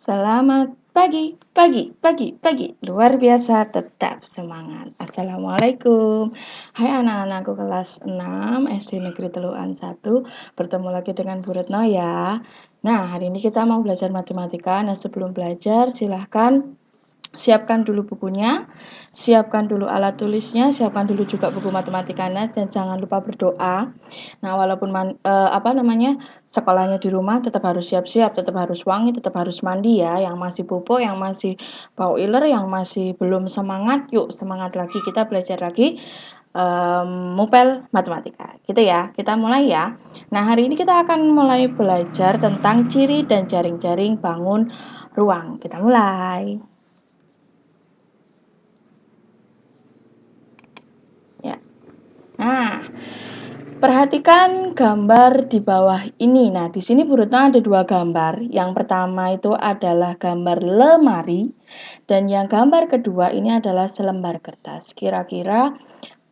Selamat pagi, pagi, pagi, pagi. Luar biasa, tetap semangat. Assalamualaikum. Hai anak-anakku kelas 6 SD Negeri Teluan 1. Bertemu lagi dengan Bu Retno ya. Nah, hari ini kita mau belajar matematika. Nah, sebelum belajar silahkan siapkan dulu bukunya, siapkan dulu alat tulisnya, siapkan dulu juga buku matematikanya, dan jangan lupa berdoa. Nah, walaupun sekolahnya di rumah tetap harus siap-siap, tetap harus wangi, tetap harus mandi ya. Yang masih bobo, yang masih bau iler, yang masih belum semangat, yuk semangat lagi, kita belajar lagi mupel matematika. Gitu ya. Kita mulai ya. Nah, hari ini kita akan mulai belajar tentang ciri dan jaring-jaring bangun ruang. Kita mulai. Ya. Nah, perhatikan gambar di bawah ini. Nah, di sini Bu Retno ada dua gambar. Yang pertama itu adalah gambar lemari dan yang gambar kedua ini adalah selembar kertas. Kira-kira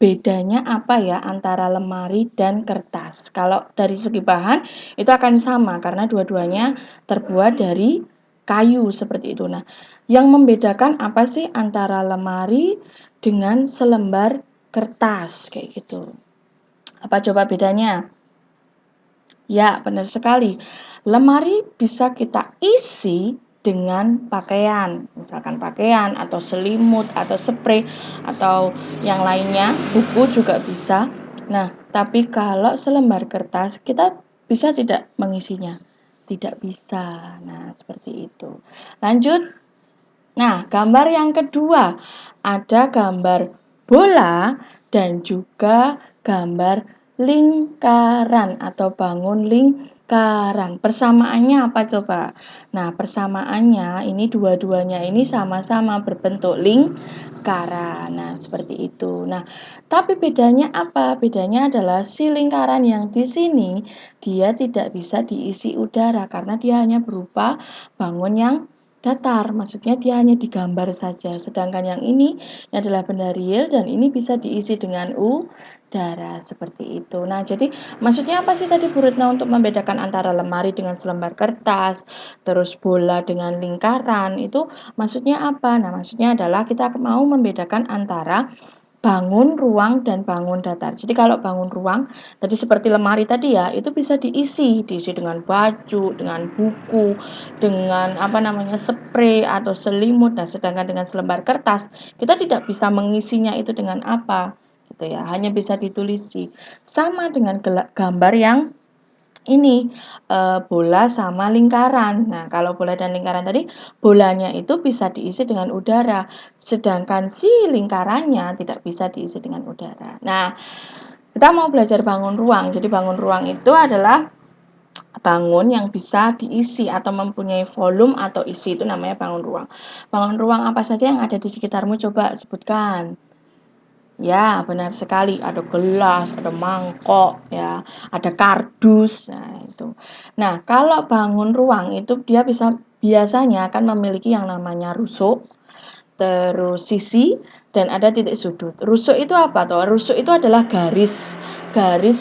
bedanya apa ya antara lemari dan kertas? Kalau dari segi bahan itu akan sama karena dua-duanya terbuat dari kayu seperti itu. Nah, yang membedakan apa sih antara lemari dengan selembar kertas kayak gitu? Apa coba bedanya? Ya, benar sekali. Lemari bisa kita isi dengan pakaian, misalkan pakaian atau selimut atau spray atau yang lainnya, buku juga bisa. Nah, tapi kalau selembar kertas kita bisa tidak mengisinya? Tidak bisa. Nah, seperti itu. Lanjut. Nah, gambar yang kedua ada gambar bola dan juga gambar lingkaran atau bangun lingkaran. Persamaannya apa coba? Nah, persamaannya ini dua-duanya ini sama-sama berbentuk lingkaran. Nah, seperti itu. Nah, tapi bedanya apa? Bedanya adalah si lingkaran yang di sini dia tidak bisa diisi udara karena dia hanya berupa bangun yang datar, maksudnya dia hanya digambar saja. Sedangkan yang ini adalah benda real dan ini bisa diisi dengan udara seperti itu. Nah, jadi maksudnya apa sih tadi Bu Retno untuk membedakan antara lemari dengan selembar kertas, terus bola dengan lingkaran, itu maksudnya apa? Nah, maksudnya adalah kita mau membedakan antara bangun ruang dan bangun datar. Jadi kalau bangun ruang, tadi seperti lemari tadi ya, itu bisa diisi dengan baju, dengan buku, dengan spray atau selimut. Nah, sedangkan dengan selembar kertas, kita tidak bisa mengisinya itu dengan apa, gitu ya. Hanya bisa ditulisi. Sama dengan gambar yang ini bola sama lingkaran. Nah, kalau bola dan lingkaran tadi, bolanya itu bisa diisi dengan udara, sedangkan si lingkarannya tidak bisa diisi dengan udara. Nah, kita mau belajar bangun ruang. Jadi bangun ruang itu adalah bangun yang bisa diisi atau mempunyai volume atau isi, itu namanya bangun ruang. Bangun ruang apa saja yang ada di sekitarmu, coba sebutkan. Ya, benar sekali. Ada gelas, ada mangkok, ya, ada kardus. Nah, itu. Nah, kalau bangun ruang itu dia biasanya akan memiliki yang namanya rusuk, terus sisi, dan ada titik sudut. Rusuk itu apa toh? Rusuk itu adalah garis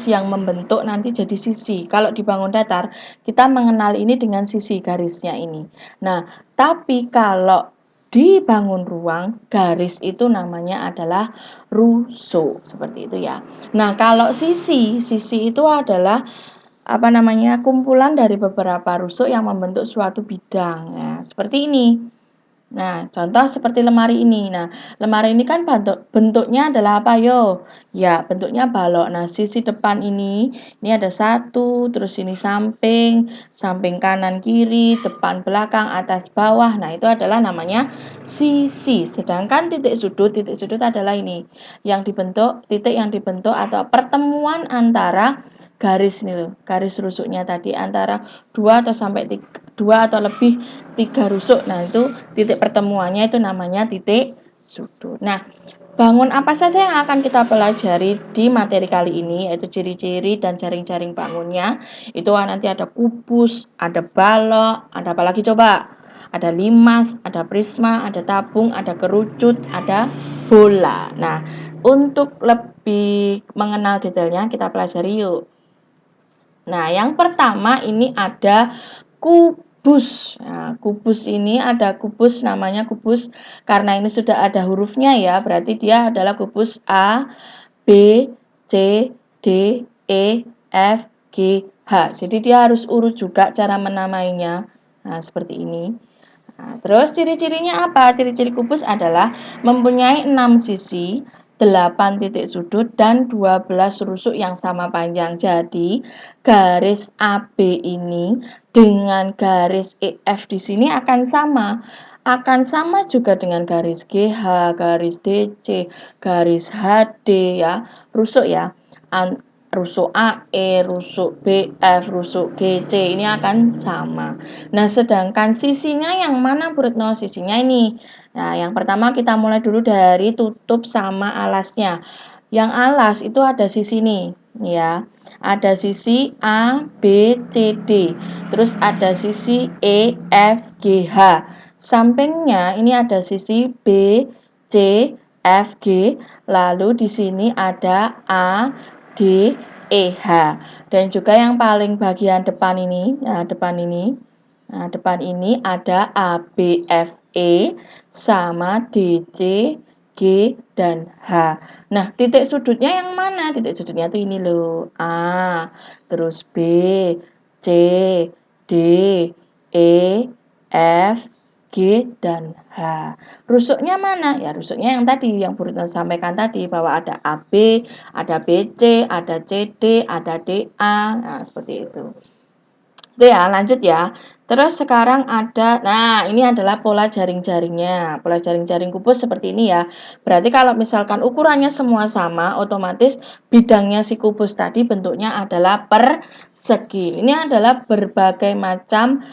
yang membentuk nanti jadi sisi. Kalau dibangun datar, kita mengenal ini dengan sisi garisnya ini. Nah, tapi kalau dibangun ruang, garis itu namanya adalah rusuk, seperti itu ya. Nah, kalau sisi itu adalah kumpulan dari beberapa rusuk yang membentuk suatu bidang. Nah, seperti ini. Nah, contoh seperti lemari ini. Nah, lemari ini kan bentuknya adalah apa yo? Ya, bentuknya balok. Nah, sisi depan ini ada satu, terus ini samping, samping kanan kiri, depan belakang, atas bawah. Nah, itu adalah namanya sisi. Sedangkan titik sudut adalah ini. Titik yang dibentuk atau pertemuan antara garis nih loh, garis rusuknya tadi antara dua atau lebih tiga rusuk. Nah, itu titik pertemuannya itu namanya titik sudut. Nah, bangun apa saja yang akan kita pelajari di materi kali ini, yaitu ciri-ciri dan jaring-jaring bangunnya. Itu nanti ada kubus, ada balok, ada apa lagi coba? Ada limas, ada prisma, ada tabung, ada kerucut, ada bola. Nah, untuk lebih mengenal detailnya kita pelajari yuk. Nah, yang pertama ini ada kubus. kubus. Nah, kubus ini ada kubus namanya kubus karena ini sudah ada hurufnya ya, berarti dia adalah kubus A, B, C, D, E, F, G, H. Jadi dia harus urut juga cara menamainya. Nah, seperti ini. Nah, terus ciri-cirinya apa? Ciri-ciri kubus adalah mempunyai 6 sisi, 8 titik sudut, dan 12 rusuk yang sama panjang. Jadi, garis AB ini dengan garis EF di sini akan sama. Akan sama juga dengan garis GH, garis DC, garis HD ya, rusuk ya. Rusuk AE, rusuk BF, rusuk GC ini akan sama. Nah, sedangkan sisinya yang mana, Bu Retno? Sisinya ini. Nah, yang pertama kita mulai dulu dari tutup sama alasnya. Yang alas itu ada sisi nih, ya. Ada sisi A, B, C, D. Terus ada sisi E, F, G, H. Sampingnya ini ada sisi B, C, F, G. Lalu di sini ada A, D, E, H. Dan juga yang paling bagian depan ini, nah depan ini ada A, B, F, E sama D, C, G, dan H. Nah, titik sudutnya yang mana? Titik sudutnya tuh ini loh. A, terus B, C, D, E, F, G, dan H. Rusuknya mana? Ya, rusuknya yang tadi, yang Bu Retno sampaikan tadi, bahwa ada AB, ada BC, ada CD, ada DA. Nah, seperti itu. Itu ya, lanjut ya. Terus sekarang ada, nah ini adalah pola jaring-jaringnya. Pola jaring-jaring kubus seperti ini ya. Berarti kalau misalkan ukurannya semua sama, otomatis bidangnya si kubus tadi bentuknya adalah persegi. Ini adalah berbagai macam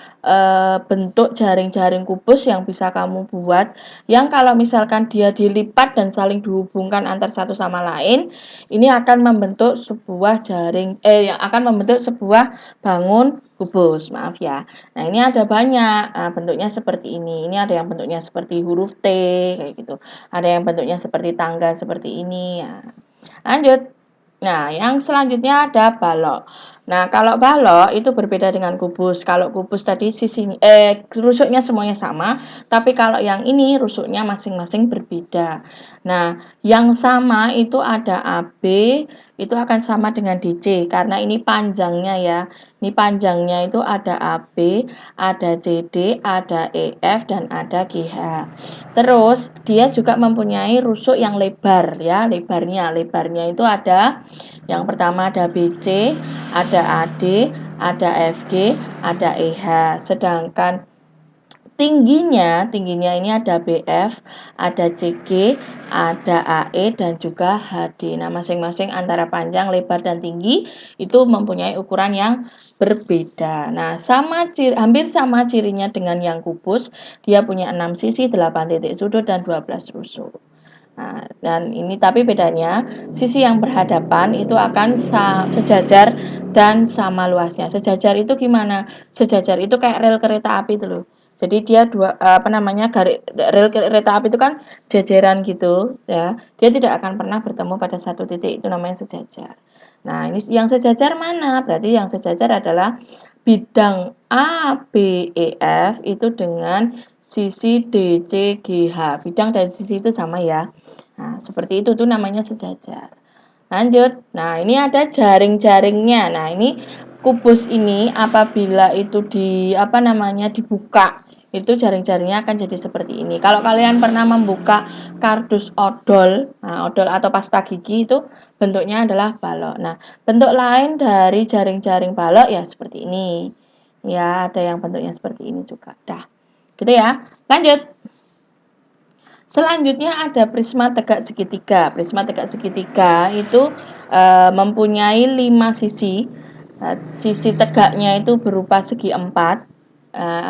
bentuk jaring-jaring kubus yang bisa kamu buat. Yang kalau misalkan dia dilipat dan saling dihubungkan antar satu sama lain, ini akan membentuk sebuah yang akan membentuk sebuah bangun kubus, maaf ya. Nah, ini ada banyak. Nah, bentuknya seperti ini. Ini ada yang bentuknya seperti huruf T, kayak gitu. Ada yang bentuknya seperti tangga seperti ini. Ya. Lanjut. Nah, yang selanjutnya ada balok. Nah, kalau balok itu berbeda dengan kubus. Kalau kubus tadi rusuknya semuanya sama, tapi kalau yang ini rusuknya masing-masing berbeda. Nah, yang sama itu ada AB, itu akan sama dengan DC karena ini panjangnya ya. Ini panjangnya itu ada AB, ada CD, ada EF, dan ada GH. Terus dia juga mempunyai rusuk yang lebar ya, lebarnya itu ada yang pertama ada BC, ada AD, ada FG, ada EH. Sedangkan tingginya ini ada BF, ada CG, ada AE, dan juga HD. Nah, masing-masing antara panjang, lebar, dan tinggi itu mempunyai ukuran yang berbeda. Nah, hampir sama cirinya dengan yang kubus. Dia punya 6 sisi, 8 titik sudut, dan 12 rusuk. Nah, dan ini tapi bedanya sisi yang berhadapan itu akan sejajar dan sama luasnya. Sejajar itu gimana? Sejajar itu kayak rel kereta api itu loh. Jadi dia rel kereta api itu kan jajaran gitu ya. Dia tidak akan pernah bertemu pada satu titik, itu namanya sejajar. Nah, ini yang sejajar mana? Berarti yang sejajar adalah bidang A, B, E, F itu dengan sisi D, C, G, H. Bidang dan sisi itu sama ya. Nah, seperti itu tuh namanya sejajar. Lanjut. Nah, ini ada jaring-jaringnya. Nah, ini kubus ini apabila itu dibuka, itu jaring-jaringnya akan jadi seperti ini. Kalau kalian pernah membuka kardus odol, nah, odol atau pasta gigi itu bentuknya adalah balok. Nah, bentuk lain dari jaring-jaring balok ya seperti ini. Ya, ada yang bentuknya seperti ini juga. Dah. Gitu ya. Lanjut. Selanjutnya ada prisma tegak segitiga. Prisma tegak segitiga itu mempunyai 5 sisi. Sisi tegaknya itu berupa segi 4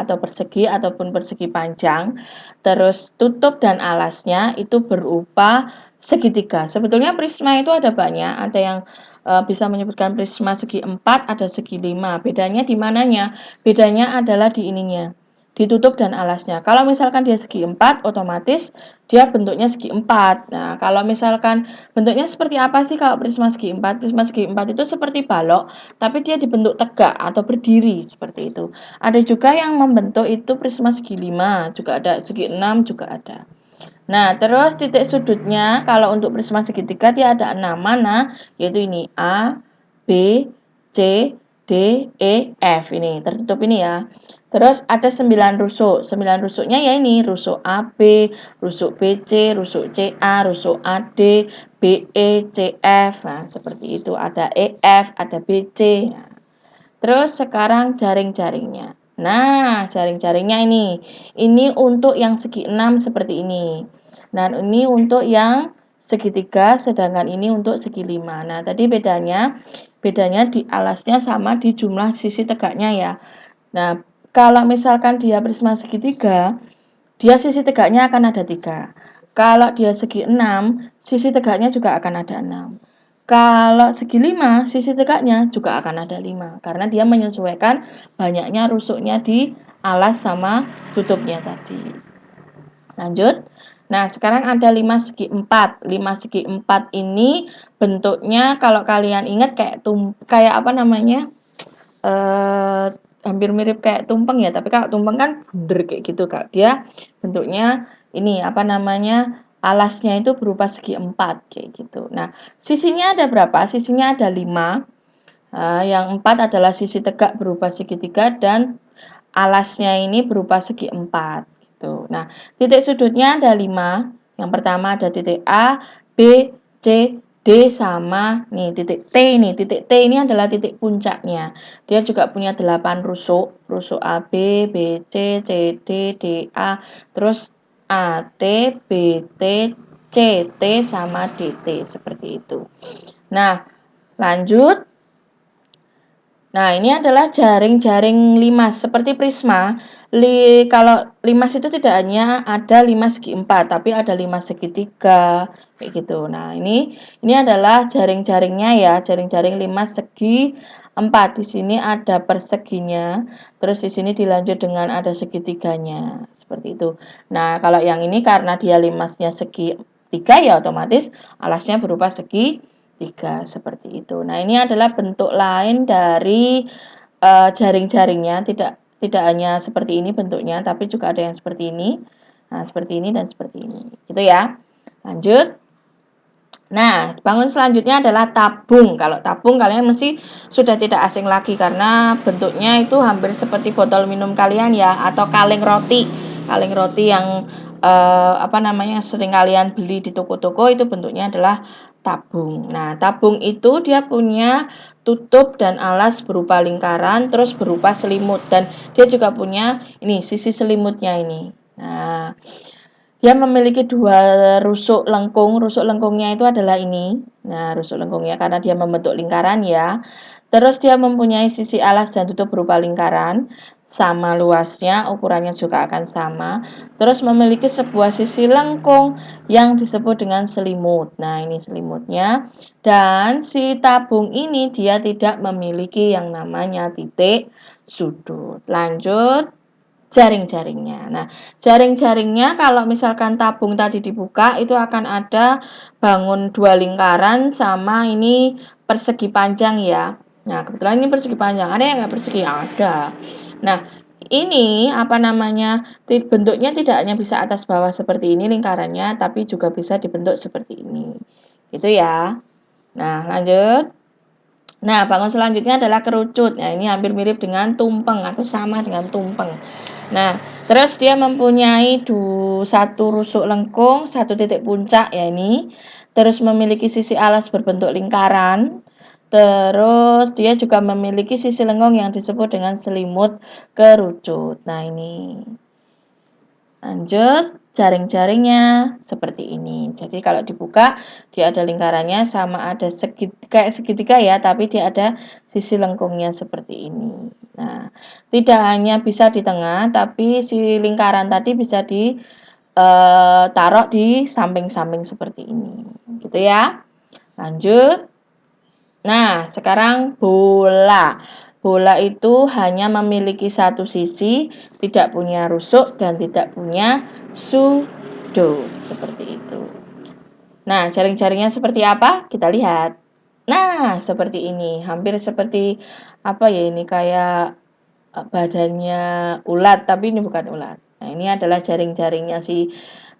atau persegi ataupun persegi panjang. Terus tutup dan alasnya itu berupa segitiga. Sebetulnya prisma itu ada banyak. Ada yang bisa menyebutkan prisma segi 4, ada segi 5. Bedanya di mananya? Bedanya adalah di ininya. ditutup dan alasnya. Kalau misalkan dia segi 4, otomatis dia bentuknya segi 4. Nah, kalau misalkan bentuknya seperti apa sih kalau prisma segi 4? Prisma segi 4 itu seperti balok, tapi dia dibentuk tegak atau berdiri seperti itu. Ada juga yang membentuk itu prisma segi 5, juga ada, segi 6 juga ada. Nah, terus titik sudutnya kalau untuk prisma segitiga dia ada 6. Mana? Yaitu ini A, B, C, D, E, F. Ini tertutup ini ya. Terus ada 9 rusuk. 9 rusuknya ya ini, rusuk AB, rusuk BC, rusuk CA, rusuk AD, BE, CF. Nah, seperti itu. Ada EF, ada BC. Nah, terus sekarang jaring-jaringnya. Nah, jaring-jaringnya ini. Ini untuk yang segi 6 seperti ini. Dan ini untuk yang segitiga, sedangkan ini untuk segi 5. Nah, tadi bedanya di alasnya sama di jumlah sisi tegaknya ya. Nah, kalau misalkan dia prisma segitiga, dia sisi tegaknya akan ada 3. Kalau dia segi 6, sisi tegaknya juga akan ada 6. Kalau segi 5, sisi tegaknya juga akan ada 5. Karena dia menyesuaikan banyaknya rusuknya di alas sama tutupnya tadi. Lanjut. Nah, sekarang ada 5 segi 4. 5 segi 4 ini bentuknya kalau kalian ingat kayak apa namanya? Hampir mirip kayak tumpeng ya, tapi kalau tumpeng kan bunder kayak gitu, Kak. Dia bentuknya ini apa namanya? Alasnya itu berupa segi 4 kayak gitu. Nah, sisinya ada berapa? Sisinya ada 5. Yang 4 adalah sisi tegak berupa segitiga dan alasnya ini berupa segi 4 gitu. Nah, titik sudutnya ada 5. Yang pertama ada titik A, B, C, D sama nih titik T ini. Titik T ini adalah titik puncaknya. Dia juga punya 8 rusuk. Rusuk AB, BC, CD, DA, terus AT, BT, CT sama DT seperti itu. Nah, lanjut. Nah, ini adalah jaring-jaring limas seperti prisma. Kalau limas itu tidak hanya ada 5 segi 4, tapi ada 5 segitiga kayak gitu. Nah, ini adalah jaring-jaringnya ya, jaring-jaring limas segi 4. Di sini ada perseginya, terus di sini dilanjut dengan ada segitiganya, seperti itu. Nah, kalau yang ini karena dia limasnya segi 3 ya otomatis alasnya berupa segi 3 seperti itu. Nah, ini adalah bentuk lain dari jaring-jaringnya, tidak hanya seperti ini bentuknya, tapi juga ada yang seperti ini. Nah, seperti ini dan seperti ini. Gitu ya. Lanjut. Nah, bangun selanjutnya adalah tabung. Kalau tabung kalian mesti sudah tidak asing lagi karena bentuknya itu hampir seperti botol minum kalian ya, atau kaleng roti. Kaleng roti yang sering kalian beli di toko-toko itu bentuknya adalah tabung. Nah, tabung itu dia punya tutup dan alas berupa lingkaran, terus berupa selimut, dan dia juga punya ini sisi selimutnya ini. Nah, dia memiliki 2 rusuk lengkung. Rusuk lengkungnya itu adalah ini. Nah, rusuk lengkungnya karena dia membentuk lingkaran ya. Terus dia mempunyai sisi alas dan tutup berupa lingkaran. Sama luasnya, ukurannya juga akan sama. Terus memiliki sebuah sisi lengkung yang disebut dengan selimut. Nah, ini selimutnya. Dan si tabung ini dia tidak memiliki yang namanya titik sudut. Lanjut. Jaring-jaringnya. Nah, jaring-jaringnya kalau misalkan tabung tadi dibuka itu akan ada bangun 2 lingkaran sama ini persegi panjang ya. Nah, kebetulan ini persegi panjang. Ada yang nggak persegi? Ada. Nah, ini bentuknya tidak hanya bisa atas bawah seperti ini lingkarannya, tapi juga bisa dibentuk seperti ini. Gitu ya. Nah, lanjut. Nah, bangun selanjutnya adalah kerucut. Nah, ini hampir mirip dengan tumpeng atau sama dengan tumpeng. Nah, terus dia mempunyai 1 rusuk lengkung, 1 titik puncak ya ini. Terus memiliki sisi alas berbentuk lingkaran. Terus dia juga memiliki sisi lengkung yang disebut dengan selimut kerucut. Nah, ini. Lanjut, jaring-jaringnya seperti ini. Jadi kalau dibuka, dia ada lingkarannya sama ada kayak segitiga ya, tapi dia ada sisi lengkungnya seperti ini. Nah, tidak hanya bisa di tengah, tapi si lingkaran tadi bisa ditaruh di samping-samping seperti ini. Gitu ya. Lanjut. Nah, sekarang bola. bola itu hanya memiliki satu sisi, tidak punya rusuk dan tidak punya sudut, seperti itu. Nah, jaring-jaringnya seperti apa? Kita lihat. Nah, seperti ini, hampir seperti apa ya ini, kayak badannya ulat, tapi ini bukan ulat. Nah, ini adalah jaring-jaringnya si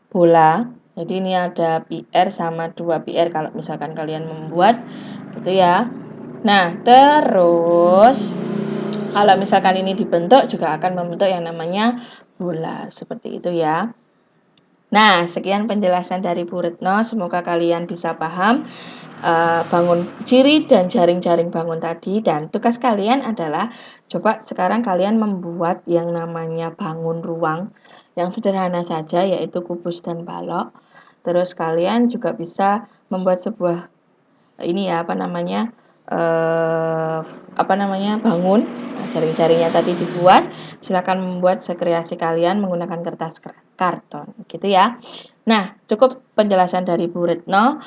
bola. Jadi ini ada PR sama 2 PR kalau misalkan kalian membuat gitu ya. Nah, terus kalau misalkan ini dibentuk juga akan membentuk yang namanya bola, seperti itu ya. Nah, sekian penjelasan dari Bu Retno. Semoga kalian bisa paham bangun ciri dan jaring-jaring bangun tadi. Dan tugas kalian adalah coba sekarang kalian membuat yang namanya bangun ruang yang sederhana saja, yaitu kubus dan balok. Terus kalian juga bisa membuat sebuah ini ya bangun. Nah, jaring-jaringnya tadi dibuat. Silakan membuat sekreasi kalian menggunakan kertas karton, gitu ya. Nah, cukup penjelasan dari Bu Retno.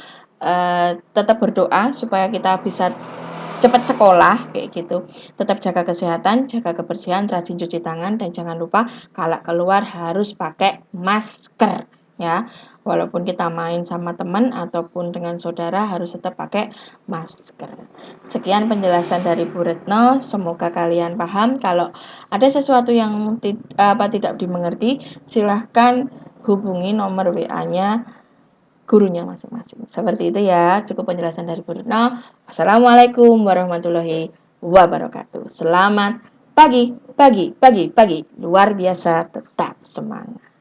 Tetap berdoa supaya kita bisa cepat sekolah kayak gitu. Tetap jaga kesehatan, jaga kebersihan, rajin cuci tangan, dan jangan lupa kalau keluar harus pakai masker ya. Walaupun kita main sama teman ataupun dengan saudara harus tetap pakai masker. Sekian penjelasan dari Bu Retno. Semoga kalian paham. Kalau ada sesuatu yang tidak dimengerti, silahkan hubungi nomor WA-nya gurunya masing-masing. Seperti itu ya, cukup penjelasan dari Bu Retno. Wassalamualaikum warahmatullahi wabarakatuh. Selamat pagi, pagi, pagi, pagi. Luar biasa, tetap semangat.